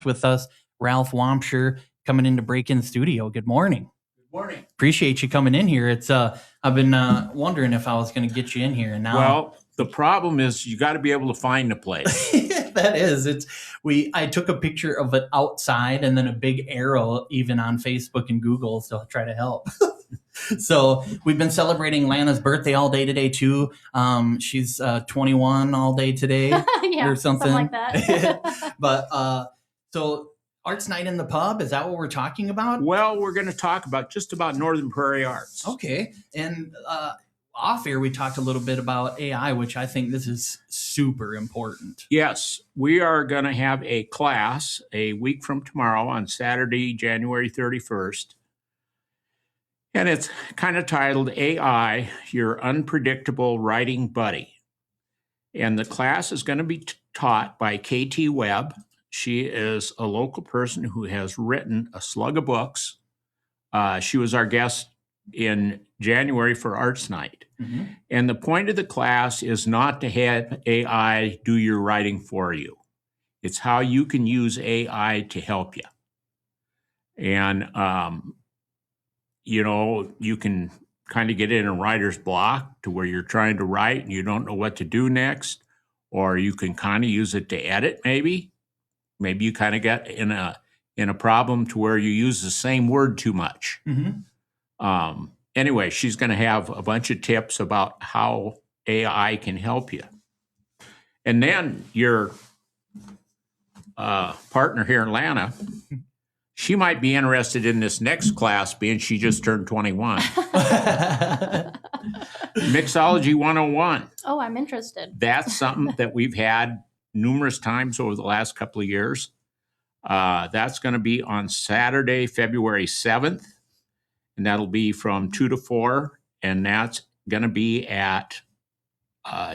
with us, Ralph Wamsher, coming in to break in the studio. Good morning. Good morning. Appreciate you coming in here. It's I've been wondering if I was going to get you in here, and now. Well, the problem is you got to be able to find the place. That is, I took a picture of it outside and then a big arrow even on Facebook and Google to try to help. So we've been celebrating Lana's birthday all day today too. She's 21 all day today yeah, or something like that. But so Arts Night in the Pub, is that what we're talking about? Well, we're going to talk about just about Northern Prairie Arts. Okay. And off air, we talked a little bit about AI, which I think this is super important. Yes, we are going to have a class a week from tomorrow on Saturday, January 31st. And it's kind of titled AI, Your Unpredictable Writing Buddy. And the class is going to be taught by KT Webb. She is a local person who has written a slug of books. She was our guest in January for Arts Night. Mm-hmm. And the point of the class is not to have AI do your writing for you. It's how you can use AI to help you. And, you can kind of get in a writer's block to where you're trying to write and you don't know what to do next, or you can kind of use it to edit maybe. Maybe you kind of get in a problem to where you use the same word too much. Mm-hmm. Anyway, she's going to have a bunch of tips about how AI can help you. And then your partner here, Lana, she might be interested in this next class, being she just turned 21. Mixology 101. Oh, I'm interested. That's something that we've had numerous times over the last couple of years. That's going to be on Saturday, February 7th. And that'll be from 2 to 4. And that's going to be at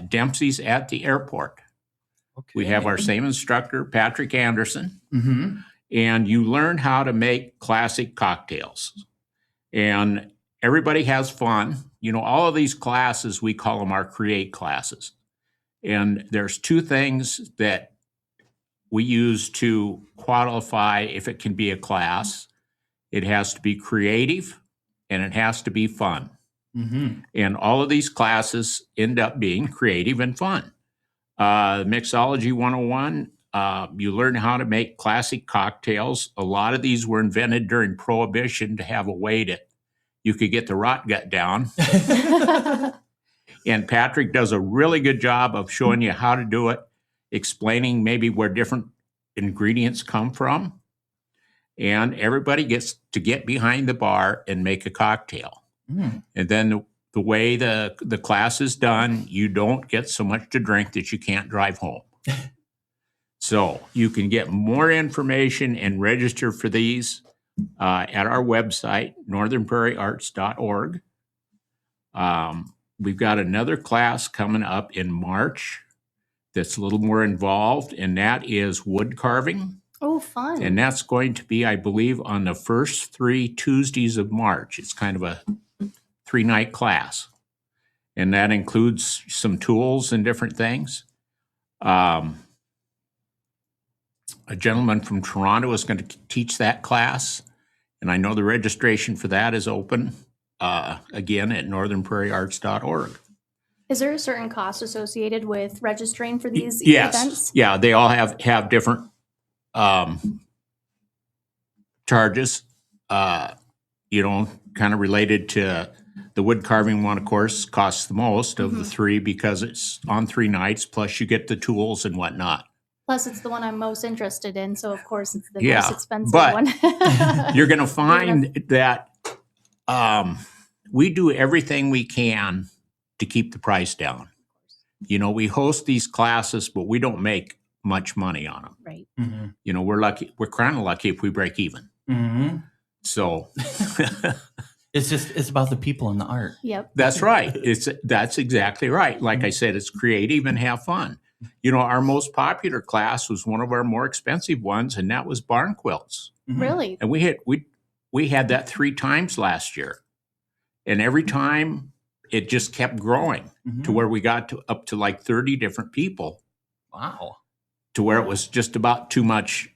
Dempsey's at the airport. Okay. We have our same instructor, Patrick Anderson. Mm-hmm. And you learn how to make classic cocktails. And everybody has fun. All of these classes, we call them our create classes. And there's two things that we use to qualify if it can be a class. It has to be creative and it has to be fun. Mm-hmm. And all of these classes end up being creative and fun. Mixology 101, you learn how to make classic cocktails. A lot of these were invented during Prohibition to have a way that you could get the rot gut down. And Patrick does a really good job of showing you how to do it, explaining maybe where different ingredients come from. And everybody gets to get behind the bar and make a cocktail. Mm. And then the way the class is done, you don't get so much to drink that you can't drive home. So you can get more information and register for these at our website, northernprairiearts.org. We've got another class coming up in March that's a little more involved, and that is wood carving. Oh, fun. And that's going to be, I believe, on the first 3 Tuesdays of March. It's kind of a 3-night class. And that includes some tools and different things. A gentleman from Toronto is going to teach that class. And I know the registration for that is open, again, at northernprairiearts.org. Is there a certain cost associated with registering for these Yes. events? Yeah, they all have different charges, kind of related to the wood carving one, of course, costs the most of the three because it's on 3 nights, plus you get the tools and whatnot. Plus, it's the one I'm most interested in, so of course it's the Yeah, most expensive but one. You're going to find that we do everything we can to keep the price down. We host these classes, but we don't make much money on them. Right. Mm-hmm. We're lucky. We're kind of lucky if we break even. Mm-hmm. So it's about the people and the art. Yep. that's right. That's exactly right. Like I said, it's creative and have fun. Our most popular class was one of our more expensive ones, and that was barn quilts. Mm-hmm. Really? And we had that 3 times last year, and every time it just kept growing to where we got up to like 30 different people. Wow. To where it was just about too much,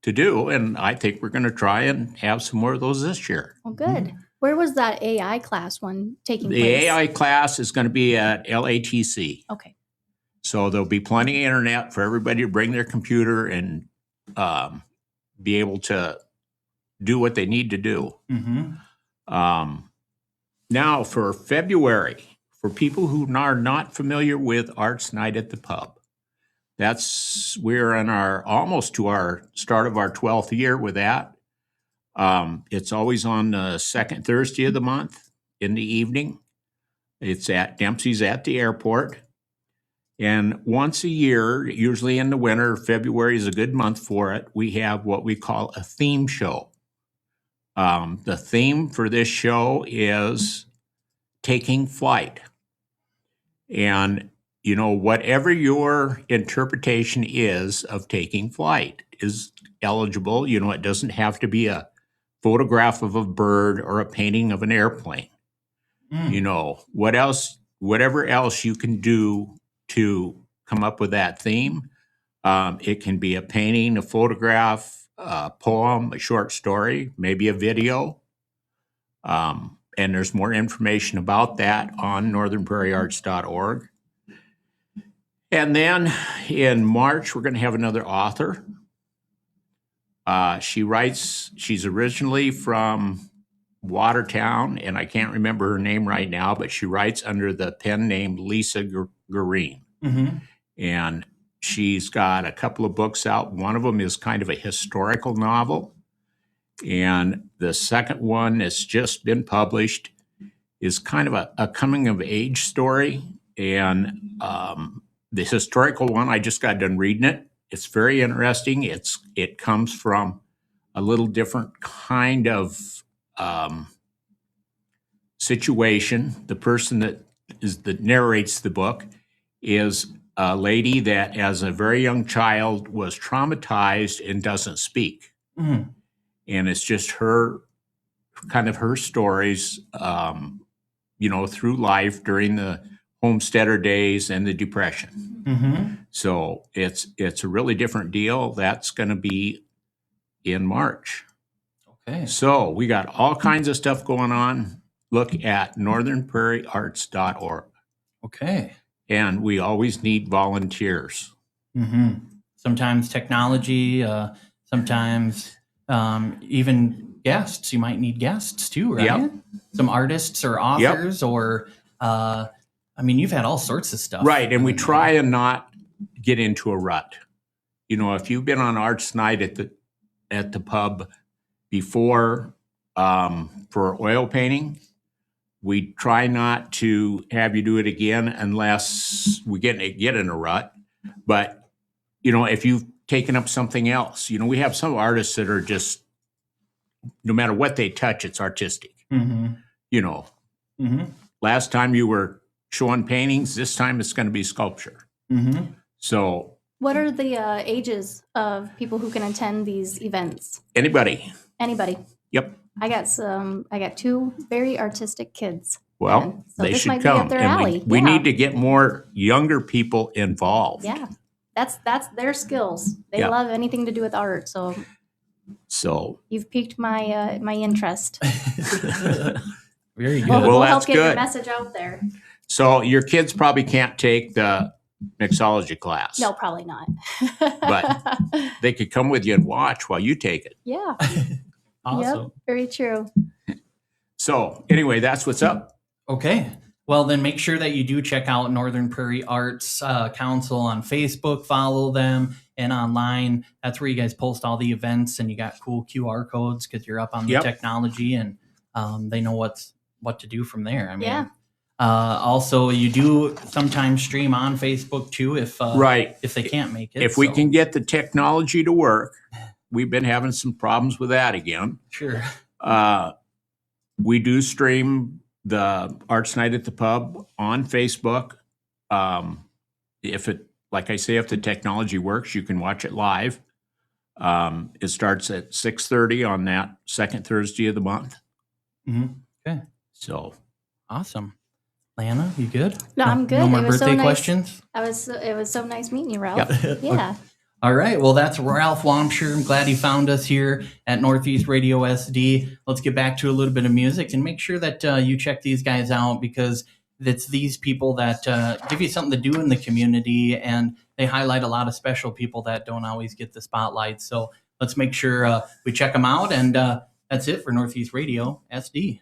to do, and I think we're going to try and have some more of those this year. Oh, good. Where was that AI class one taking The place? AI class is going to be at LATC. Okay. So there'll be plenty of internet for everybody to bring their computer and be able to do what they need to do. Now for February, for people who are not familiar with Arts Night at the Pub, we're in almost to our start of our 12th year with that. It's always on the second Thursday of the month in the evening. It's at Dempsey's at the airport. And once a year, usually in the winter, February is a good month for it, we have what we call a theme show. The theme for this show is taking flight. And, you know, whatever your interpretation is of taking flight is eligible. You know, it doesn't have to be a photograph of a bird or a painting of an airplane. You know, whatever else you can do to come up with that theme. It can be a painting, a photograph, a poem, a short story, maybe a video. And there's more information about that on northernprairiearts.org. And then in March, we're going to have another author. She's originally from Watertown, and I can't remember her name right now, but she writes under the pen name Lisa Green. And she's got a couple of books out. One of them is kind of a historical novel. And the second one that's just been published is kind of a coming of age story. And the historical one, I just got done reading it. It's very interesting. It comes from a little different kind of situation. The person that narrates the book is a lady that, as a very young child, was traumatized and doesn't speak. And it's just her stories, you know, through life during the homesteader days and the Depression. So it's a really different deal. That's going to be in March. Okay. So we got all kinds of stuff going on. Look at northernprairiearts.org. Okay. And we always need volunteers. Sometimes technology, sometimes even guests. You might need guests too, right? Yep. Some artists or authors or, I mean, you've had all sorts of stuff. Right. And we try and not get into a rut. You know, if you've been on Arts Night at the pub before for oil painting, we try not to have you do it again unless we get in a rut. But, you know, if you've taken up something else, you know, we have some artists that are just, no matter what they touch, it's artistic. You know, last time you were showing paintings, this time it's going to be sculpture. So What are the ages of people who can attend these events? anybody. Yep. I got two very artistic kids. Well, So they this should might come. be up their And alley. we Yeah. need to get more younger people involved. Yeah. That's their skills. They Yeah. love anything to do with art. So you've piqued my my interest. Very good. We'll help that's get your good. message out there. So your kids probably can't take the mixology class. No, probably not. But they could come with you and watch while you take it. Yeah. Awesome. Yep. Very true. So anyway, that's what's up. Okay. Well, then make sure that you do check out Northern Prairie Arts Council on Facebook, follow them, and online. That's where you guys post all the events, and you got cool QR codes because you're up on the Yep. technology, and they know what to do from there. I mean, Yeah. also, you do sometimes stream on Facebook too if Right. if they can't make it. If we can get the technology to work, we've been having some problems with that again. Sure. We do stream the Arts Night at the Pub on Facebook. If the technology works, you can watch it live. It starts at 6:30 on that second Thursday of the month. Okay. So Awesome. Lana, you good? No, I'm good. No more It was so birthday nice. questions? It was so nice meeting you, Ralph. Yep. Yeah. All right. Well, that's Ralph Wamsher. I'm glad he found us here at Northeast Radio SD. Let's get back to a little bit of music and make sure that you check these guys out, because it's these people that give you something to do in the community, and they highlight a lot of special people that don't always get the spotlight. So let's make sure we check them out. And that's it for Northeast Radio SD.